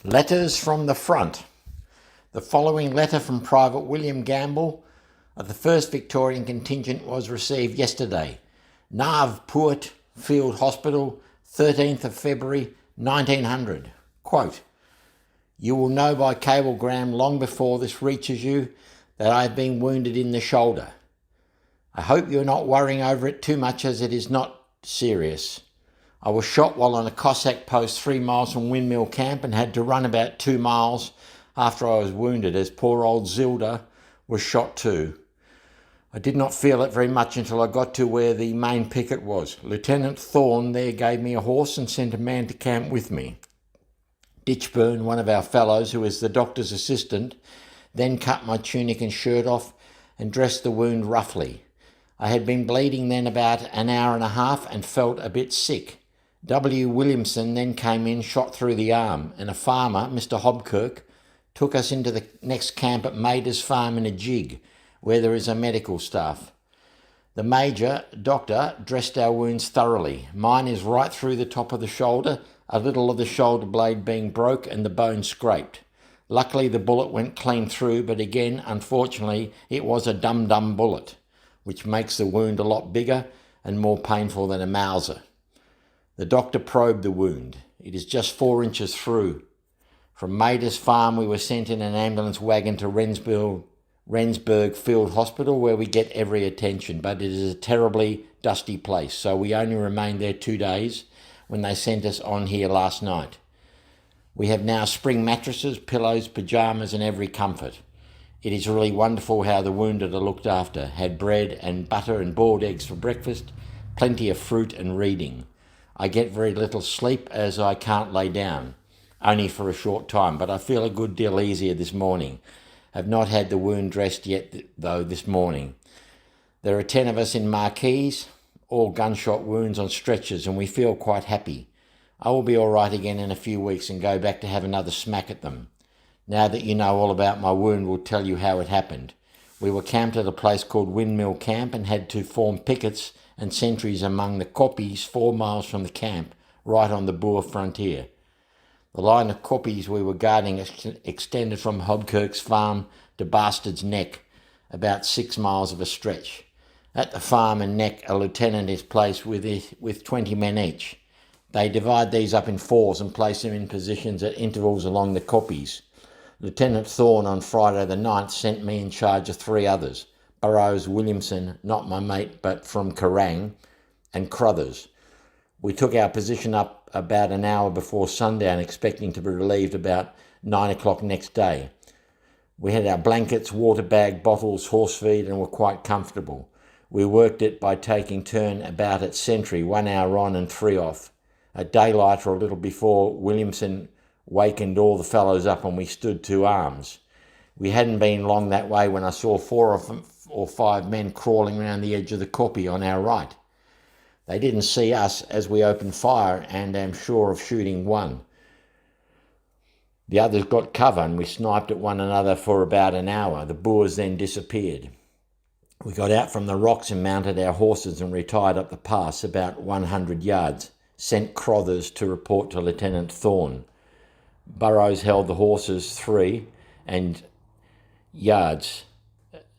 Letters from the front. The following letter from Private William Gamble of the 1st Victorian Contingent was received yesterday. Navport Field Hospital, 13th of February 1900. Quote, "You will know by cablegram long before this reaches you that I have been wounded in the shoulder. I hope you are not worrying over it too much, as it is not serious. I was shot while on a Cossack post 3 miles from Windmill Camp and had to run about 2 miles after I was wounded, as poor old Zilda was shot too. I did not feel it very much until I got to where the main picket was. Lieutenant Thorne there gave me a horse and sent a man to camp with me. Ditchburn, one of our fellows, who is the doctor's assistant, then cut my tunic and shirt off and dressed the wound roughly. I had been bleeding then about an hour and a half and felt a bit sick. W. Williamson then came in, shot through the arm, and a farmer, Mr. Hobkirk, took us into the next camp at Mader's farm in a gig, where there is a medical staff. The major, doctor, dressed our wounds thoroughly. Mine is right through the top of the shoulder, a little of the shoulder blade being broke and the bone scraped. Luckily the bullet went clean through, but again, unfortunately, it was a dum-dum bullet, which makes the wound a lot bigger and more painful than a Mauser. The doctor probed the wound. It is just 4 inches through. From Mader's farm we were sent in an ambulance wagon to Rensburg Field Hospital, where we get every attention, but it is a terribly dusty place, so we only remained there 2 days when they sent us on here last night. We have now spring mattresses, pillows, pyjamas and every comfort. It is really wonderful how the wounded are looked after. Had bread and butter and boiled eggs for breakfast, plenty of fruit and reading. I get very little sleep as I can't lay down, only for a short time, but I feel a good deal easier this morning. Have not had the wound dressed yet, though, this morning. There are 10 of us in marquees, all gunshot wounds on stretchers, and we feel quite happy. I will be all right again in a few weeks and go back to have another smack at them. Now that you know all about my wound, we'll tell you how it happened. We were camped at a place called Windmill Camp and had to form pickets and sentries among the koppies 4 miles from the camp, right on the Boer frontier. The line of koppies we were guarding extended from Hobkirk's farm to Bastard's Neck, about 6 miles of a stretch. At the farm and neck, a lieutenant is placed with 20 men each. They divide these up in fours and place them in positions at intervals along the koppies. Lieutenant Thorne on Friday the 9th sent me in charge of 3 others, Burrows, Williamson, not my mate but from Kerrang, and Crothers. We took our position up about an hour before sundown, expecting to be relieved about 9 o'clock next day. We had our blankets, water bag, bottles, horse feed, and were quite comfortable. We worked it by taking turn about at sentry, 1 hour on and 3 off. At daylight or a little before, Williamson wakened all the fellows up and we stood to arms. We hadn't been long that way when I saw 4 or 5 men crawling around the edge of the koppie on our right. They didn't see us as we opened fire, and am sure of shooting one. The others got cover and we sniped at one another for about an hour. The Boers then disappeared. We got out from the rocks and mounted our horses and retired up the pass about 100 yards, sent Crothers to report to Lieutenant Thorne. Burrows held the horses 3 yards,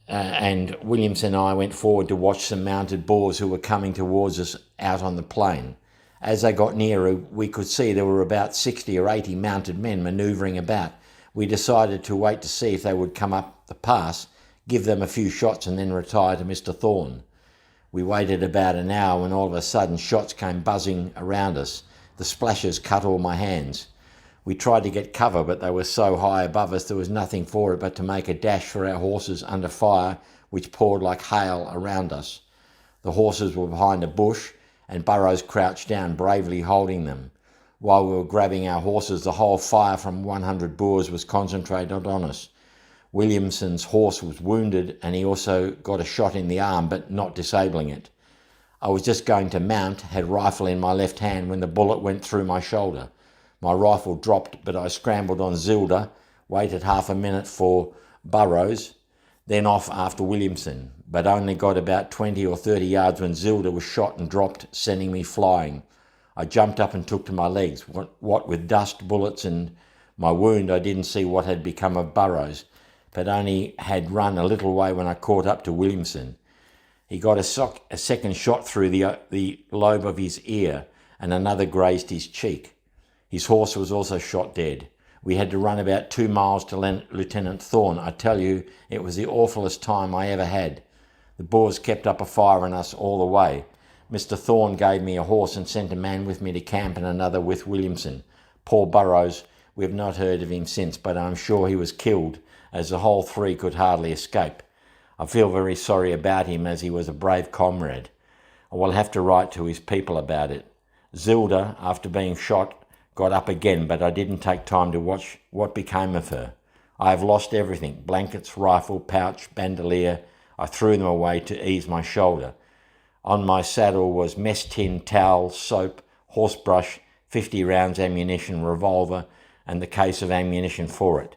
and Williams and I went forward to watch some mounted Boers who were coming towards us out on the plain. As they got nearer, we could see there were about 60 or 80 mounted men manoeuvring about. We decided to wait to see if they would come up the pass, give them a few shots and then retire to Mr. Thorne. We waited about an hour when all of a sudden shots came buzzing around us. The splashes cut all my hands. We tried to get cover, but they were so high above us there was nothing for it but to make a dash for our horses under fire, which poured like hail around us. The horses were behind a bush, and Burrows crouched down, bravely holding them. While we were grabbing our horses, the whole fire from 100 Boers was concentrated on us. Williamson's horse was wounded, and he also got a shot in the arm, but not disabling it. I was just going to mount, had rifle in my left hand, when the bullet went through my shoulder. My rifle dropped, but I scrambled on Zilda, waited half a minute for Burrows, then off after Williamson, but only got about 20 or 30 yards when Zilda was shot and dropped, sending me flying. I jumped up and took to my legs, what with dust, bullets and My wound, I didn't see what had become of Burrows, but only had run a little way when I caught up to Williamson. He got a second shot through the lobe of his ear, and another grazed his cheek. His horse was also shot dead. We had to run about 2 miles to Lieutenant Thorne. I tell you, it was the awfulest time I ever had. The Boers kept up a fire on us all the way. Mr. Thorne gave me a horse and sent a man with me to camp and another with Williamson. Poor Burrows, we have not heard of him since, but I'm sure he was killed, as the whole three could hardly escape. I feel very sorry about him, as he was a brave comrade. I will have to write to his people about it. Zilda, after being shot, got up again, but I didn't take time to watch what became of her. I have lost everything: blankets, rifle, pouch, bandolier. I threw them away to ease my shoulder. On my saddle was mess tin, towel, soap, horsebrush, 50 rounds ammunition, revolver, and the case of ammunition for it.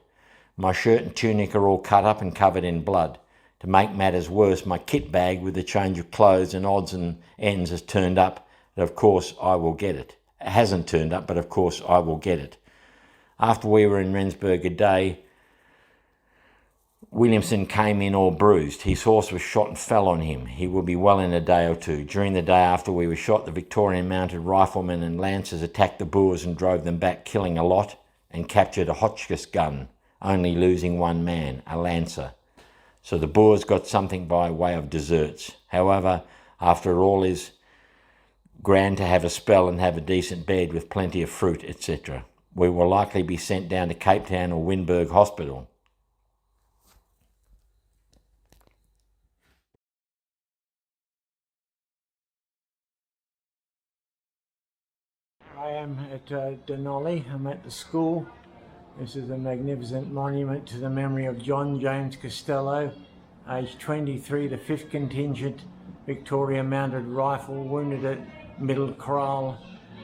My shirt and tunic are all cut up and covered in blood. To make matters worse, my kit bag with the change of clothes and odds and ends has turned up, but of course I will get it. It hasn't turned up, but of course I will get it. After we were in Rensburg a day, Williamson came in all bruised. His horse was shot and fell on him. He will be well in a day or two. During the day after we were shot, the Victorian mounted riflemen and lancers attacked the Boers and drove them back, killing a lot, and captured a Hotchkiss gun, only losing one man, a lancer. So the Boers got something by way of deserts. However, after all is grand to have a spell and have a decent bed with plenty of fruit, etc. We will likely be sent down to Cape Town or Wynberg Hospital. I am at Dunolly. I'm at the school. This is a magnificent monument to the memory of John James Costello, aged 23, the 5th Contingent Victoria Mounted Rifle, wounded at Middle Kraal,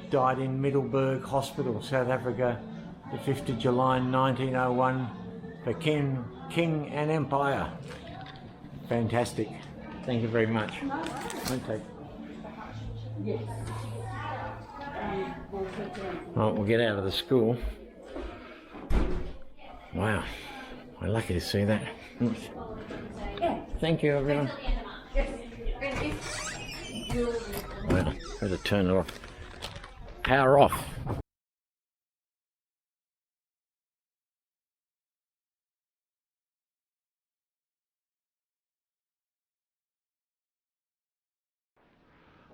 died in Middelburg Hospital, South Africa, the 5th of July 1901, for King and Empire. Fantastic. Thank you very much. Okay. Right, we'll get out of the school. Wow, we're lucky to see that. Thank you, everyone. Well, better turn it off. Power off.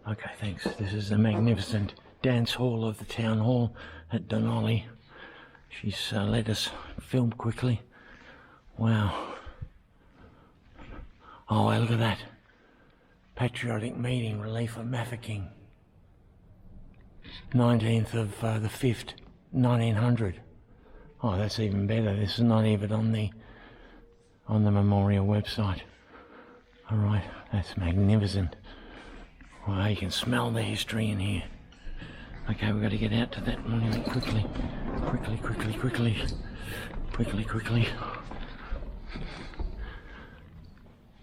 Okay, thanks. This is the magnificent dance hall of the town hall at Dunolly. She's let us film quickly. Wow. Oh, look at that. Patriotic meeting, relief of Mafeking. 19th of the 5th, 1900. Oh, that's even better. This is not even on the memorial website. All right, that's magnificent. Wow, you can smell the history in here. Okay, we've got to get out to that monument quickly. Quickly.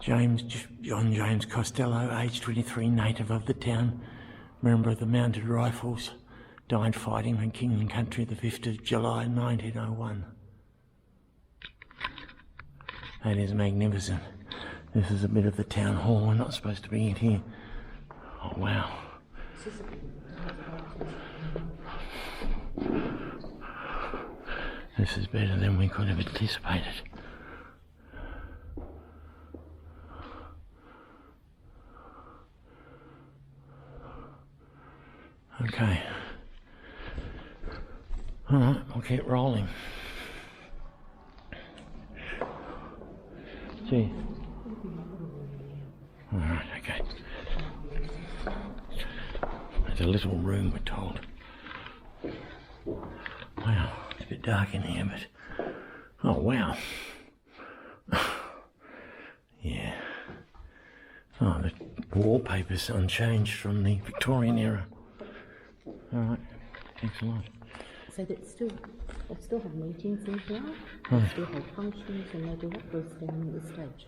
John James Costello, aged 23, native of the town, member of the Mounted Rifles, died fighting for King and Country the 5th of July 1901. That is magnificent. This is a bit of the town hall. We're not supposed to be in here. Oh, wow. This is better than we could have anticipated. Okay. Alright, we'll keep rolling. Gee. Alright, okay. There's a little room, we're told. Wow, it's a bit dark in here, but... Oh, wow. Yeah. Oh, the wallpaper's unchanged from the Victorian era. Alright, thanks a lot. So they still have meetings in here, they still have functions, and they do what goes down on the stage.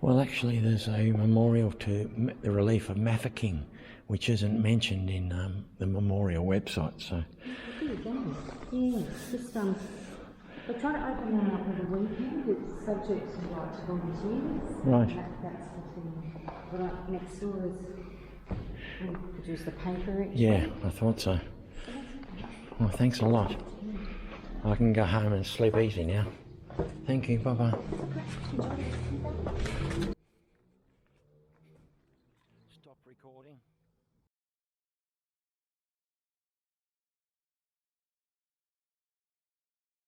Well, actually, there's a memorial to the relief of Mafeking, which isn't mentioned in the memorial website. So. Yeah, just We're trying to open that up for the weekend. It's subject to like volunteers. Right. That's the thing. But next door is we produce the paper each Yeah, week. I thought so. Well, thanks a lot. I can go home and sleep easy now. Thank you, bye-bye. Stop recording.